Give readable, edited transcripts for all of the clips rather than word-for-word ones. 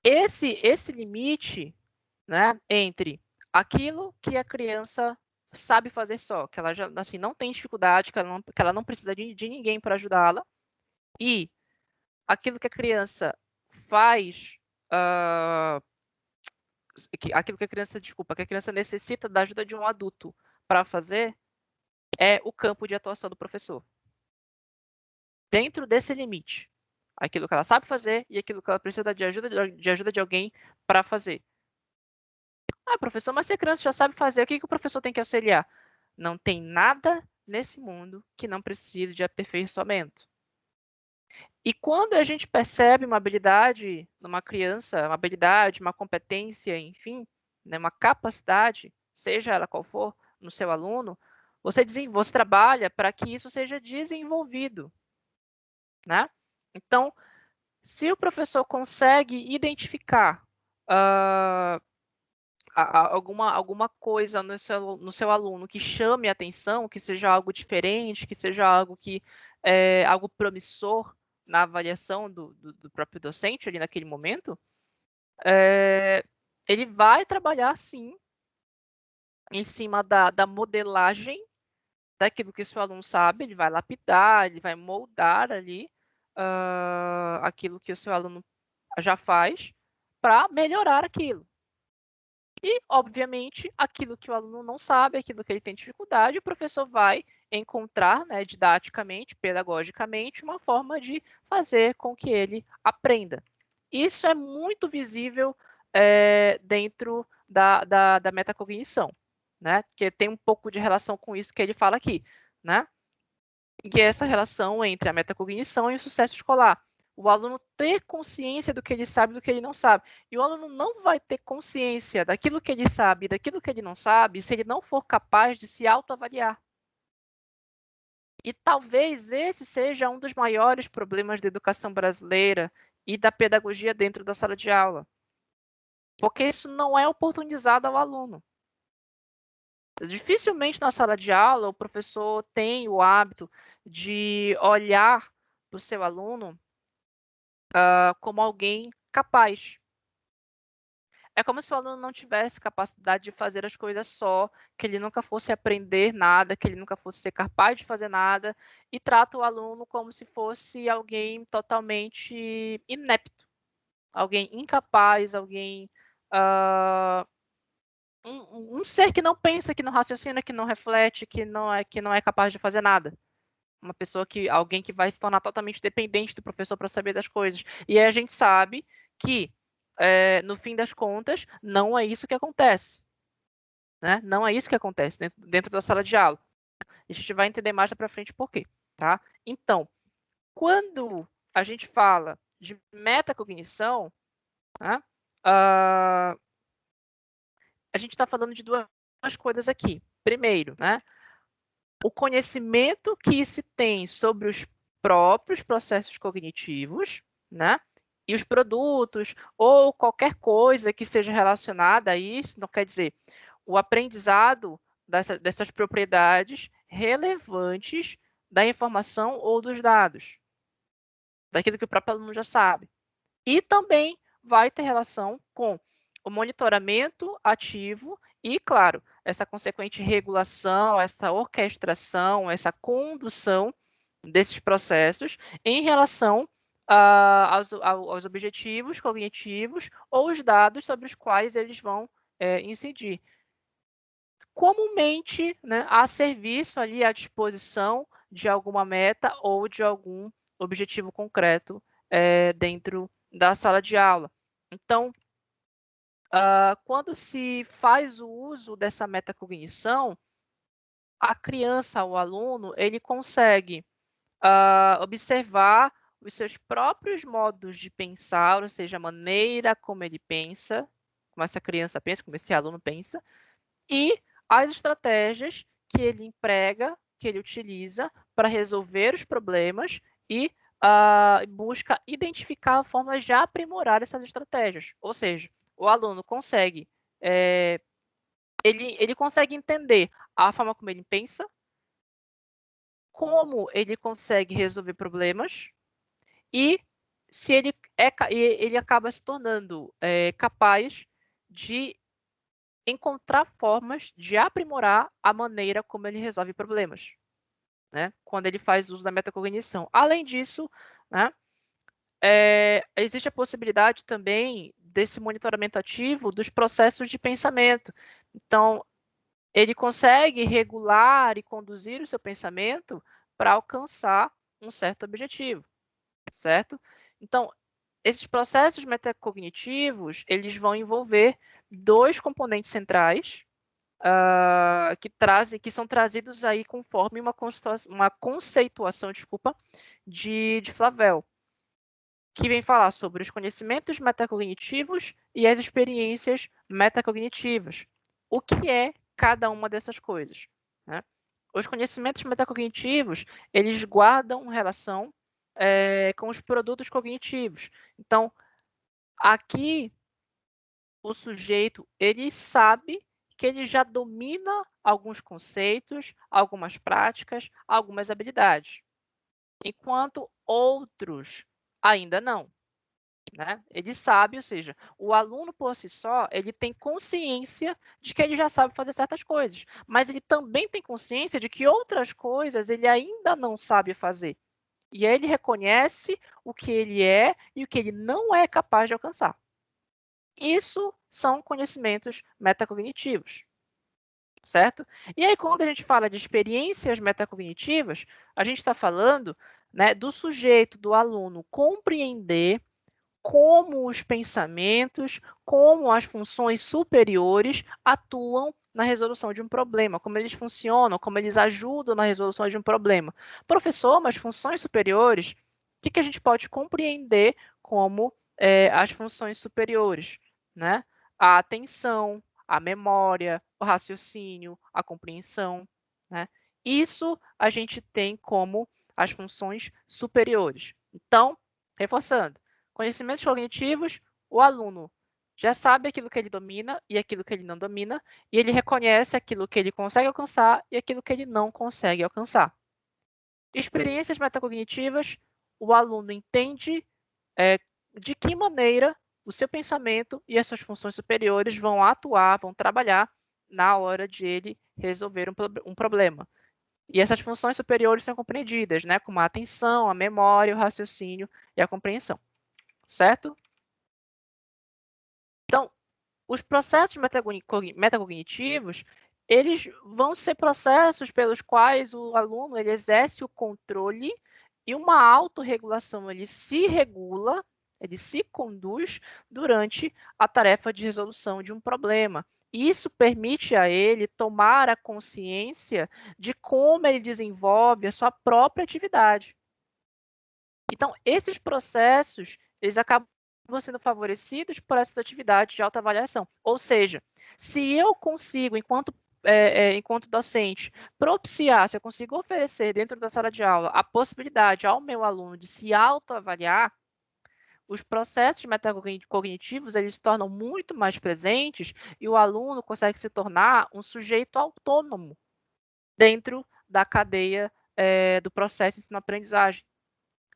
esse limite, né, entre aquilo que a criança sabe fazer só, que ela já assim, não tem dificuldade, que ela não precisa de ninguém para ajudá-la, e aquilo que a criança faz, aquilo que a criança, desculpa, que a criança necessita da ajuda de um adulto para fazer, é o campo de atuação do professor. Dentro desse limite, aquilo que ela sabe fazer e aquilo que ela precisa de ajuda de alguém para fazer. Ah, professor, mas se a criança já sabe fazer, o que o professor tem que auxiliar? Não tem nada nesse mundo que não precise de aperfeiçoamento. E quando a gente percebe uma habilidade numa criança, uma habilidade, uma competência, enfim, né, uma capacidade, seja ela qual for, no seu aluno, você trabalha para que isso seja desenvolvido, né? Então, se o professor consegue identificar alguma coisa no seu aluno que chame a atenção, que seja algo diferente, que seja algo que algo promissor na avaliação do próprio docente ali naquele momento, ele vai trabalhar sim em cima da modelagem daquilo que o seu aluno sabe, ele vai lapidar, ele vai moldar ali aquilo que o seu aluno já faz para melhorar aquilo. E, obviamente, aquilo que o aluno não sabe, aquilo que ele tem dificuldade, o professor vai encontrar, né, didaticamente, pedagogicamente, uma forma de fazer com que ele aprenda. Isso é muito visível dentro da metacognição, né? Que tem um pouco de relação com isso que ele fala aqui, né? E essa relação entre a metacognição e o sucesso escolar. O aluno ter consciência do que ele sabe e do que ele não sabe. E o aluno não vai ter consciência daquilo que ele sabe e daquilo que ele não sabe se ele não for capaz de se autoavaliar. E talvez esse seja um dos maiores problemas da educação brasileira e da pedagogia dentro da sala de aula. Porque isso não é oportunizado ao aluno. Dificilmente na sala de aula o professor tem o hábito de olhar para o seu aluno como alguém capaz. É como se o aluno não tivesse capacidade de fazer as coisas só, que ele nunca fosse aprender nada, que ele nunca fosse ser capaz de fazer nada, e trata o aluno como se fosse alguém totalmente inepto, alguém incapaz, alguém. Um ser que não pensa, que não raciocina, que não reflete, que não é capaz de fazer nada. Alguém que vai se tornar totalmente dependente do professor para saber das coisas. E aí a gente sabe que, no fim das contas, não é isso que acontece. Né? Não é isso que acontece dentro da sala de aula. A gente vai entender mais para frente por quê. Tá? Então, quando a gente fala de metacognição, né, a gente está falando de duas coisas aqui. Primeiro, né, o conhecimento que se tem sobre os próprios processos cognitivos, né? E os produtos, ou qualquer coisa que seja relacionada a isso, não quer dizer, o aprendizado dessas propriedades relevantes da informação ou dos dados, daquilo que o próprio aluno já sabe. E também vai ter relação com o monitoramento ativo e, claro, essa consequente regulação, essa orquestração, essa condução desses processos em relação aos objetivos cognitivos ou os dados sobre os quais eles vão incidir. Comumente, né, a serviço ali à disposição de alguma meta ou de algum objetivo concreto dentro da sala de aula. Então, quando se faz o uso dessa metacognição, a criança, o aluno, ele consegue observar os seus próprios modos de pensar, ou seja, a maneira como ele pensa, como essa criança pensa, como esse aluno pensa, e as estratégias que ele emprega, que ele utiliza para resolver os problemas e busca identificar formas de aprimorar essas estratégias. Ou seja, o aluno consegue, ele consegue entender a forma como ele pensa, como ele consegue resolver problemas e se ele acaba se tornando capaz de encontrar formas de aprimorar a maneira como ele resolve problemas, né? Quando ele faz uso da metacognição. Além disso, né, existe a possibilidade também desse monitoramento ativo dos processos de pensamento. Então, ele consegue regular e conduzir o seu pensamento para alcançar um certo objetivo, certo? Então, esses processos metacognitivos, eles vão envolver dois componentes centrais, que são trazidos aí conforme uma conceituação, de Flavel, que vem falar sobre os conhecimentos metacognitivos e as experiências metacognitivas. O que é cada uma dessas coisas, né? Os conhecimentos metacognitivos, eles guardam relação com os produtos cognitivos. Então, aqui, o sujeito, ele sabe que ele já domina alguns conceitos, algumas práticas, algumas habilidades, enquanto outros ainda não. Né? Ele sabe, ou seja, o aluno por si só, ele tem consciência de que ele já sabe fazer certas coisas, mas ele também tem consciência de que outras coisas ele ainda não sabe fazer. E aí ele reconhece o que ele é e o que ele não é capaz de alcançar. Isso são conhecimentos metacognitivos, certo? E aí, quando a gente fala de experiências metacognitivas, a gente está falando, né, do sujeito, do aluno, compreender como os pensamentos, como as funções superiores atuam na resolução de um problema, como eles funcionam, como eles ajudam na resolução de um problema. Professor, mas funções superiores, o que a gente pode compreender como as funções superiores, né? A atenção, a memória, o raciocínio, a compreensão, né? Isso a gente tem como as funções superiores. Então, reforçando, conhecimentos cognitivos, o aluno já sabe aquilo que ele domina e aquilo que ele não domina, e ele reconhece aquilo que ele consegue alcançar e aquilo que ele não consegue alcançar. Experiências metacognitivas, o aluno entende de que maneira o seu pensamento e as suas funções superiores vão atuar, vão trabalhar na hora de ele resolver um problema. E essas funções superiores são compreendidas, né, como a atenção, a memória, o raciocínio e a compreensão, certo? Então, os processos metacognitivos, eles vão ser processos pelos quais o aluno ele exerce o controle e uma autorregulação, ele se regula, ele se conduz durante a tarefa de resolução de um problema. Isso permite a ele tomar a consciência de como ele desenvolve a sua própria atividade. Então, esses processos, eles acabam sendo favorecidos por essas atividades de autoavaliação. Ou seja, se eu consigo, enquanto docente, propiciar, se eu consigo oferecer dentro da sala de aula a possibilidade ao meu aluno de se autoavaliar, os processos metacognitivos eles se tornam muito mais presentes e o aluno consegue se tornar um sujeito autônomo dentro da cadeia do processo de ensino-aprendizagem.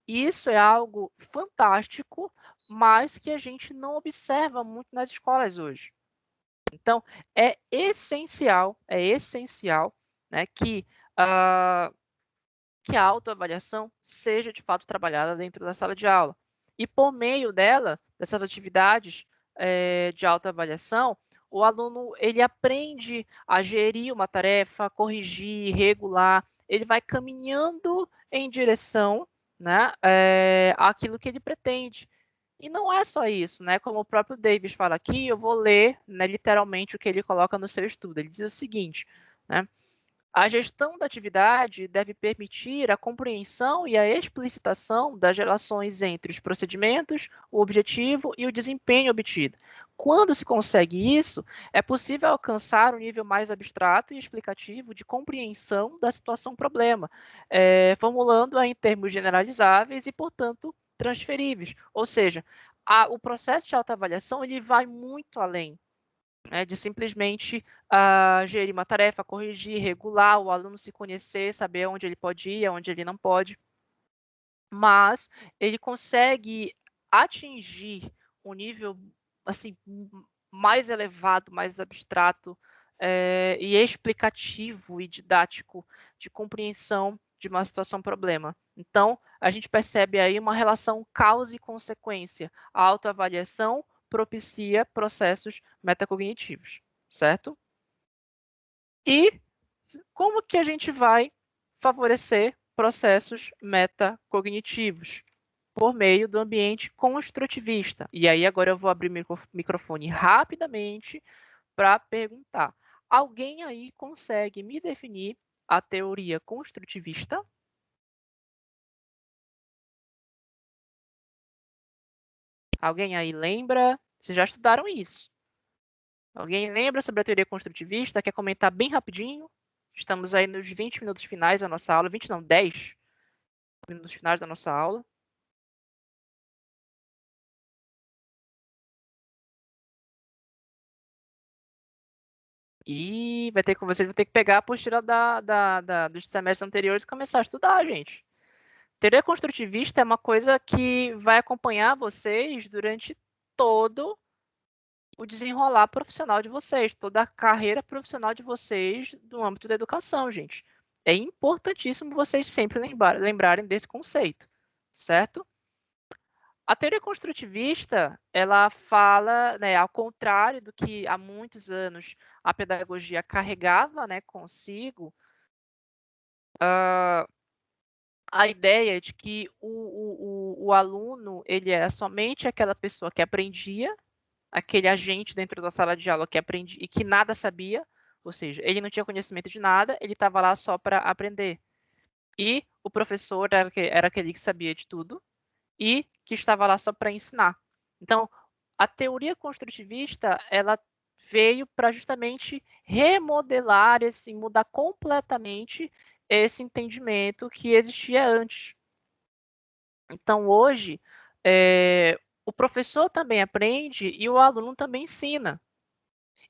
Isso é algo fantástico, mas que a gente não observa muito nas escolas hoje. Então, é essencial, né, que a autoavaliação seja, de fato, trabalhada dentro da sala de aula. E por meio dela, dessas atividades de autoavaliação, o aluno ele aprende a gerir uma tarefa, corrigir, regular, ele vai caminhando em direção, né, àquilo que ele pretende. E não é só isso, né? Como o próprio Davis fala aqui, eu vou ler, né, literalmente o que ele coloca no seu estudo. Ele diz o seguinte, né? A gestão da atividade deve permitir a compreensão e a explicitação das relações entre os procedimentos, o objetivo e o desempenho obtido. Quando se consegue isso, é possível alcançar um nível mais abstrato e explicativo de compreensão da situação-problema, formulando-a em termos generalizáveis e, portanto, transferíveis. Ou seja, o processo de autoavaliação ele vai muito além de simplesmente gerir uma tarefa, corrigir, regular, o aluno se conhecer, saber onde ele pode ir, onde ele não pode. Mas ele consegue atingir um nível assim mais elevado, mais abstrato e explicativo e didático de compreensão de uma situação-problema. Então, a gente percebe aí uma relação causa e consequência. A autoavaliação propicia processos metacognitivos, certo? E como que a gente vai favorecer processos metacognitivos? Por meio do ambiente construtivista. E aí agora eu vou abrir o microfone rapidamente para perguntar. Alguém aí consegue me definir a teoria construtivista? Alguém aí lembra? Vocês já estudaram isso? Alguém lembra sobre a teoria construtivista? Quer comentar bem rapidinho? Estamos aí nos 20 minutos finais da nossa aula. 20 não, 10 minutos finais da nossa aula. E vocês vão ter que pegar a apostila dos semestres anteriores e começar a estudar, gente. Teoria construtivista é uma coisa que vai acompanhar vocês durante todo o desenrolar profissional de vocês, toda a carreira profissional de vocês no âmbito da educação, gente. É importantíssimo vocês sempre lembrarem desse conceito, certo? A teoria construtivista, ela fala, né, ao contrário do que há muitos anos a pedagogia carregava, né, consigo, a ideia de que o aluno ele era somente aquela pessoa que aprendia, aquele agente dentro da sala de aula que aprendia e que nada sabia, ou seja, ele não tinha conhecimento de nada, ele estava lá só para aprender. E o professor era aquele que sabia de tudo e que estava lá só para ensinar. Então, a teoria construtivista, ela veio para justamente remodelar, assim, mudar completamente esse entendimento que existia antes. Então, hoje, o professor também aprende e o aluno também ensina.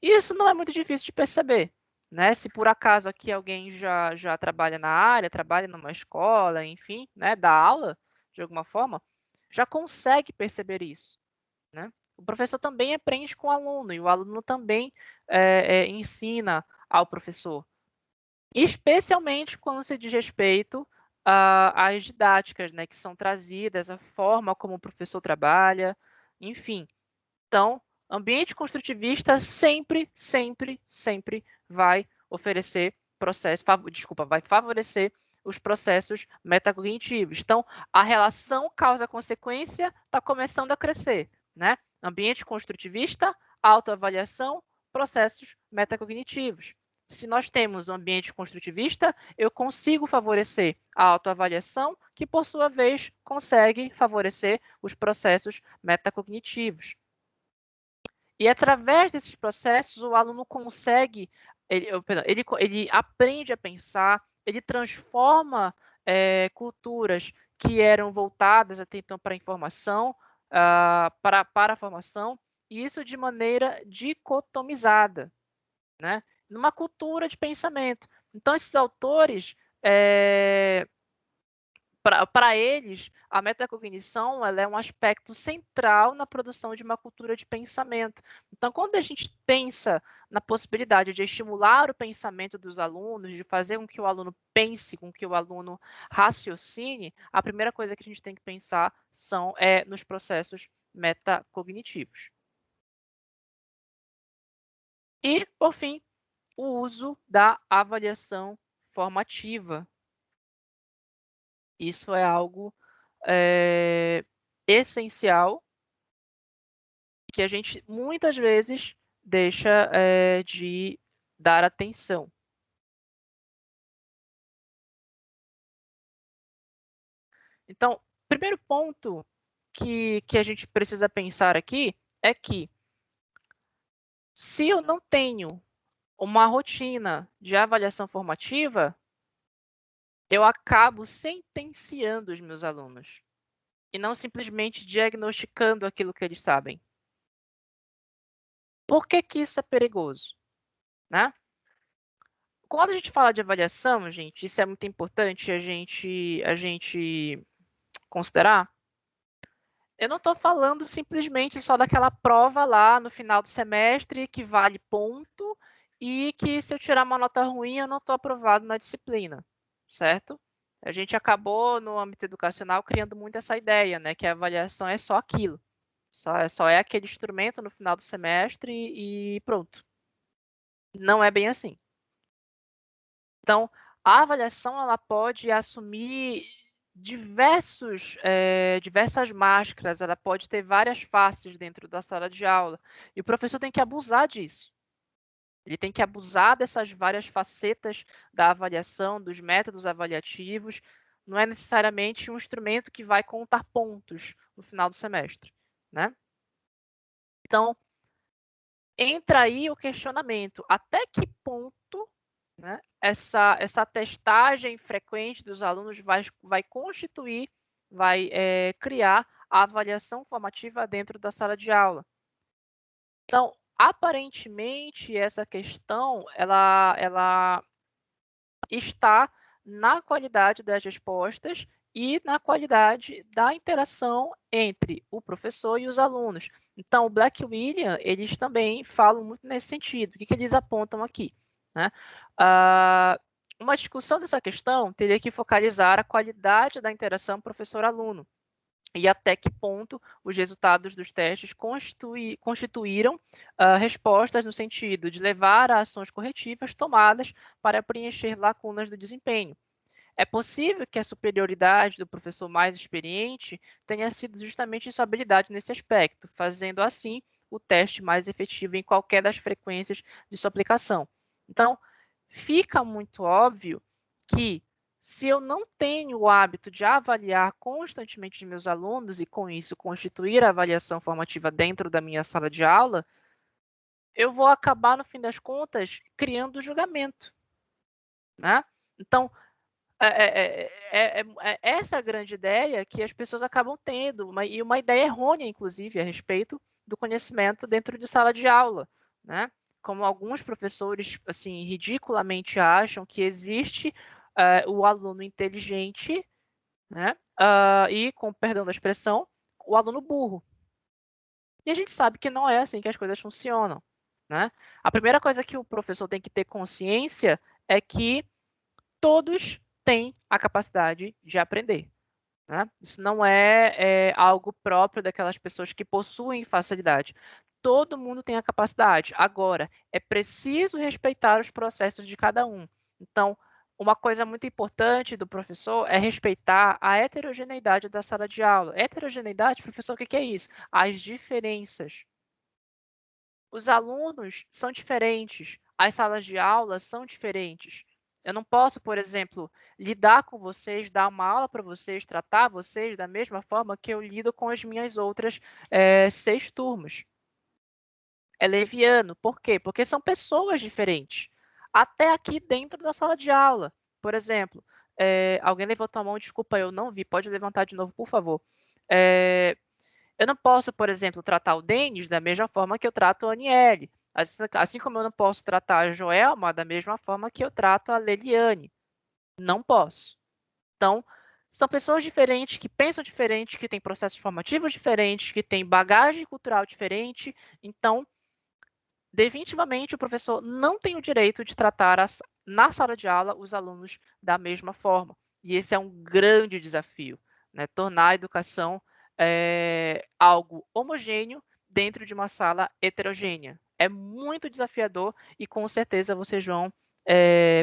E isso não é muito difícil de perceber, né? Se por acaso aqui alguém já trabalha na área, trabalha numa escola, enfim, né, dá aula de alguma forma, já consegue perceber isso, né? O professor também aprende com o aluno e o aluno também ensina ao professor, especialmente quando se diz respeito às didáticas, né, que são trazidas, a forma como o professor trabalha, enfim. Então, ambiente construtivista sempre, sempre, sempre vai oferecer vai favorecer os processos metacognitivos. Então, a relação causa-consequência está começando a crescer, né? Ambiente construtivista, autoavaliação, processos metacognitivos. Se nós temos um ambiente construtivista, eu consigo favorecer a autoavaliação, que, por sua vez, consegue favorecer os processos metacognitivos. E através desses processos, o aluno consegue, ele aprende a pensar, ele transforma culturas que eram voltadas até então para a informação, para a formação, e isso de maneira dicotomizada, né? Numa cultura de pensamento. Então, esses autores, para eles, a metacognição ela é um aspecto central na produção de uma cultura de pensamento. Então, quando a gente pensa na possibilidade de estimular o pensamento dos alunos, de fazer com que o aluno pense, com que o aluno raciocine, a primeira coisa que a gente tem que pensar nos processos metacognitivos. E, por fim, o uso da avaliação formativa. Isso é algo essencial que a gente muitas vezes deixa de dar atenção. Então, o primeiro ponto que a gente precisa pensar aqui é que se eu não tenho uma rotina de avaliação formativa, eu acabo sentenciando os meus alunos e não simplesmente diagnosticando aquilo que eles sabem. Por que isso é perigoso? Né? Quando a gente fala de avaliação, gente, isso é muito importante a gente considerar. Eu não estou falando simplesmente só daquela prova lá no final do semestre que vale ponto e que se eu tirar uma nota ruim eu não estou aprovado na disciplina, certo? A gente acabou no âmbito educacional criando muito essa ideia, né, que a avaliação é só aquilo, só é aquele instrumento no final do semestre e pronto. Não é bem assim. Então, a avaliação ela pode assumir diversas máscaras, ela pode ter várias faces dentro da sala de aula, e o professor tem que abusar disso. Ele tem que abusar dessas várias facetas da avaliação, dos métodos avaliativos, não é necessariamente um instrumento que vai contar pontos no final do semestre, né? Então, entra aí o questionamento, até que ponto, né, essa testagem frequente dos alunos vai constituir, vai criar a avaliação formativa dentro da sala de aula. Então, aparentemente, essa questão ela está na qualidade das respostas e na qualidade da interação entre o professor e os alunos. Então, o Black e William, eles também falam muito nesse sentido. O que eles apontam aqui? Né? Uma discussão dessa questão teria que focalizar a qualidade da interação professor-aluno e até que ponto os resultados dos testes constituíram respostas no sentido de levar a ações corretivas tomadas para preencher lacunas do desempenho. É possível que a superioridade do professor mais experiente tenha sido justamente sua habilidade nesse aspecto, fazendo assim o teste mais efetivo em qualquer das frequências de sua aplicação. Então, fica muito óbvio que se eu não tenho o hábito de avaliar constantemente os meus alunos e, com isso, constituir a avaliação formativa dentro da minha sala de aula, eu vou acabar, no fim das contas, criando julgamento, né? Então, essa grande ideia que as pessoas acabam tendo, e uma ideia errônea, inclusive, a respeito do conhecimento dentro de sala de aula, né? Como alguns professores, assim, ridiculamente acham que existe o aluno inteligente, né? E, com perdão da expressão, o aluno burro. E a gente sabe que não é assim que as coisas funcionam, né? A primeira coisa que o professor tem que ter consciência é que todos têm a capacidade de aprender. Né? Isso não é algo próprio daquelas pessoas que possuem facilidade. Todo mundo tem a capacidade. Agora, é preciso respeitar os processos de cada um. Então, uma coisa muito importante do professor é respeitar a heterogeneidade da sala de aula. Heterogeneidade, professor, o que é isso? As diferenças. Os alunos são diferentes, as salas de aula são diferentes. Eu não posso, por exemplo, lidar com vocês, dar uma aula para vocês, tratar vocês da mesma forma que eu lido com as minhas outras 6 turmas. É leviano. Por quê? Porque são pessoas diferentes. Até aqui dentro da sala de aula. Por exemplo, alguém levantou a mão, desculpa, eu não vi, pode levantar de novo, por favor. Eu não posso, por exemplo, tratar o Denis da mesma forma que eu trato a Aniele. Assim como eu não posso tratar a Joelma da mesma forma que eu trato a Leliane. Não posso. Então, são pessoas diferentes, que pensam diferente, que têm processos formativos diferentes, que têm bagagem cultural diferente. Então, definitivamente, o professor não tem o direito de tratar na sala de aula os alunos da mesma forma. E esse é um grande desafio, né? Tornar a educação algo homogêneo dentro de uma sala heterogênea. É muito desafiador e com certeza vocês vão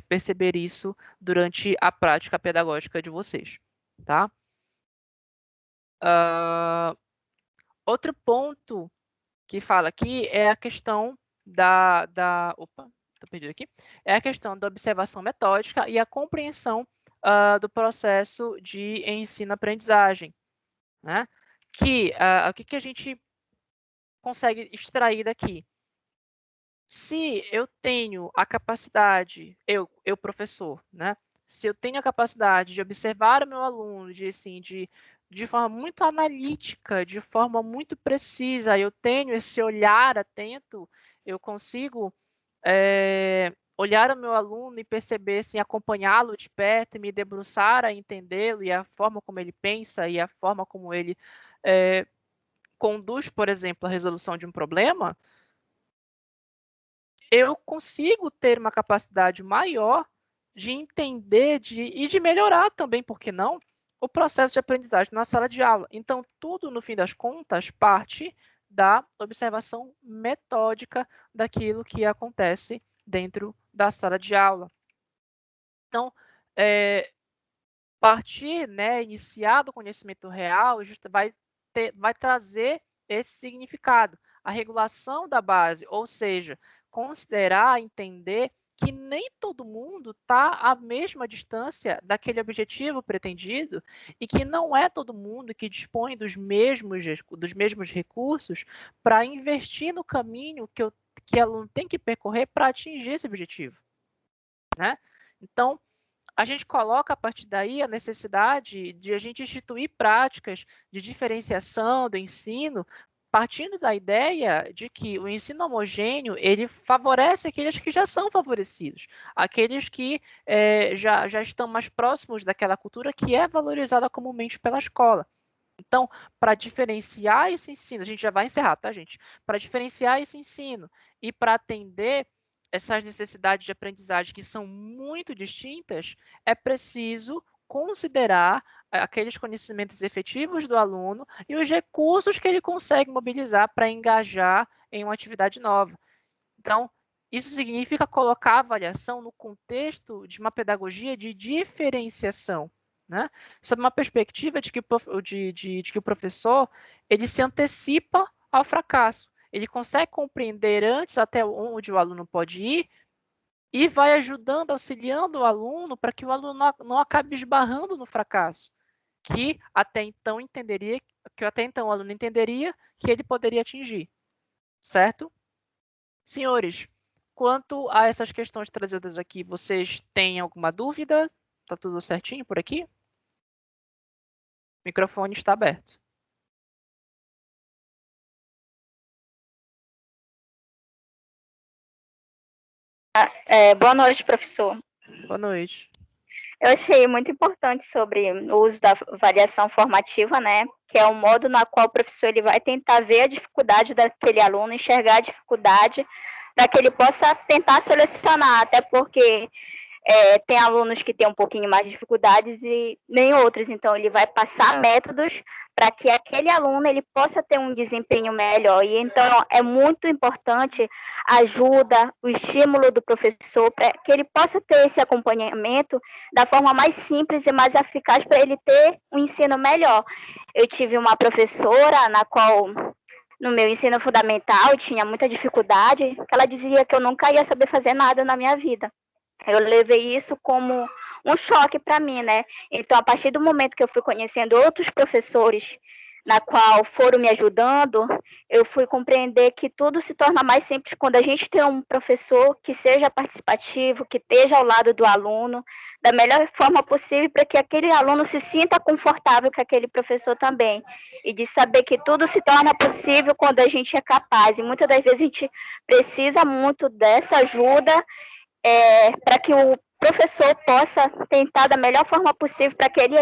perceber isso durante a prática pedagógica de vocês, tá? Outro ponto que fala aqui é a questão opa, estou perdido aqui. É a questão da observação metódica e a compreensão do processo de ensino-aprendizagem, né? O que a gente consegue extrair daqui? Se eu tenho a capacidade, eu professor, né? Se eu tenho a capacidade de observar o meu aluno, assim, de forma muito analítica, de forma muito precisa, eu tenho esse olhar atento, eu consigo olhar o meu aluno e perceber, assim, acompanhá-lo de perto e me debruçar a entendê-lo e a forma como ele pensa e a forma como ele conduz, por exemplo, a resolução de um problema, eu consigo ter uma capacidade maior de entender e de melhorar também, por que não, o processo de aprendizagem na sala de aula. Então, tudo, no fim das contas, parte da observação metódica daquilo que acontece dentro da sala de aula. Então, partir, né, iniciar do conhecimento real, vai trazer esse significado. A regulação da base, ou seja, considerar, entender que nem todo mundo está à mesma distância daquele objetivo pretendido e que não é todo mundo que dispõe dos mesmos recursos para investir no caminho que o aluno tem que percorrer para atingir esse objetivo, né? Então, a gente coloca a partir daí a necessidade de a gente instituir práticas de diferenciação do ensino, partindo da ideia de que o ensino homogêneo ele favorece aqueles que já são favorecidos, aqueles que já estão mais próximos daquela cultura que é valorizada comumente pela escola. Então, para diferenciar esse ensino, a gente já vai encerrar, tá, gente? Para diferenciar esse ensino e para atender essas necessidades de aprendizagem que são muito distintas, é preciso considerar aqueles conhecimentos efetivos do aluno e os recursos que ele consegue mobilizar para engajar em uma atividade nova. Então, isso significa colocar a avaliação no contexto de uma pedagogia de diferenciação, né? Sob uma perspectiva de que o professor ele se antecipa ao fracasso. Ele consegue compreender antes até onde o aluno pode ir e vai ajudando, auxiliando o aluno para que o aluno não acabe esbarrando no fracasso, que até então o aluno entenderia que ele poderia atingir, certo? Senhores, quanto a essas questões trazidas aqui, vocês têm alguma dúvida? Tá tudo certinho por aqui? O microfone está aberto. Boa noite, professor. Boa noite. Eu achei muito importante sobre o uso da avaliação formativa, né? Que é o modo na qual o professor ele vai tentar ver a dificuldade daquele aluno, enxergar a dificuldade, para que ele possa tentar solucionar, até porque tem alunos que têm um pouquinho mais de dificuldades e nem outros, então ele vai passar métodos para que aquele aluno ele possa ter um desempenho melhor. E então é muito importante a ajuda, o estímulo do professor para que ele possa ter esse acompanhamento da forma mais simples e mais eficaz para ele ter um ensino melhor. Eu tive uma professora na qual no meu ensino fundamental tinha muita dificuldade, que ela dizia que eu nunca ia saber fazer nada na minha vida. Eu levei isso como um choque para mim, né? Então, a partir do momento que eu fui conhecendo outros professores na qual foram me ajudando, eu fui compreender que tudo se torna mais simples quando a gente tem um professor que seja participativo, que esteja ao lado do aluno, da melhor forma possível, para que aquele aluno se sinta confortável com aquele professor também. E de saber que tudo se torna possível quando a gente é capaz. E muitas das vezes a gente precisa muito dessa ajuda para que o professor possa tentar da melhor forma possível para que ele,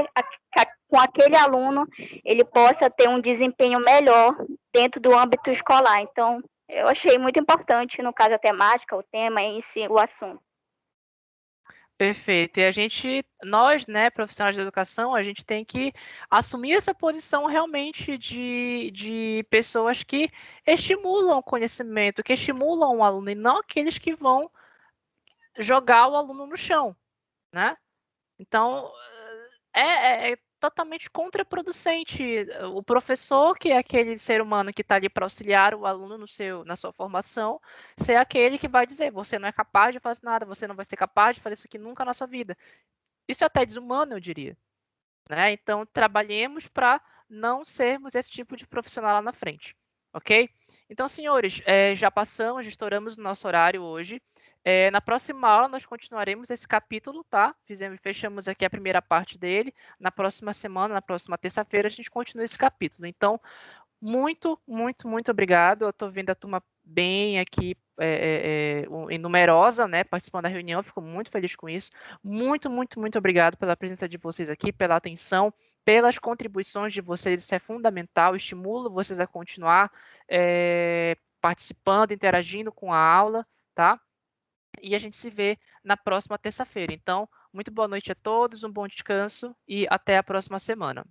com aquele aluno, ele possa ter um desempenho melhor dentro do âmbito escolar. Então, eu achei muito importante, no caso, a temática, o tema em si, o assunto. Perfeito. E nós, né, profissionais da educação, a gente tem que assumir essa posição realmente de pessoas que estimulam o conhecimento, que estimulam o aluno, e não aqueles que vão jogar o aluno no chão, né? Então, é totalmente contraproducente. O professor, que é aquele ser humano que está ali para auxiliar o aluno na sua formação, ser aquele que vai dizer, você não é capaz de fazer nada, você não vai ser capaz de fazer isso aqui nunca na sua vida. Isso é até desumano, eu diria. Né? Então, trabalhemos para não sermos esse tipo de profissional lá na frente, ok? Então, senhores, já estouramos o nosso horário hoje. Na próxima aula, nós continuaremos esse capítulo, tá? Fechamos aqui a primeira parte dele. Na próxima semana, na próxima terça-feira, a gente continua esse capítulo. Então, muito, muito, muito obrigado. Eu estou vendo a turma bem aqui, numerosa, né, participando da reunião. Fico muito feliz com isso. Muito, muito, muito obrigado pela presença de vocês aqui, pela atenção. pelas contribuições de vocês, isso é fundamental, estimulo vocês a continuar participando, interagindo com a aula, tá? E a gente se vê na próxima terça-feira. Então, muito boa noite a todos, um bom descanso e até a próxima semana.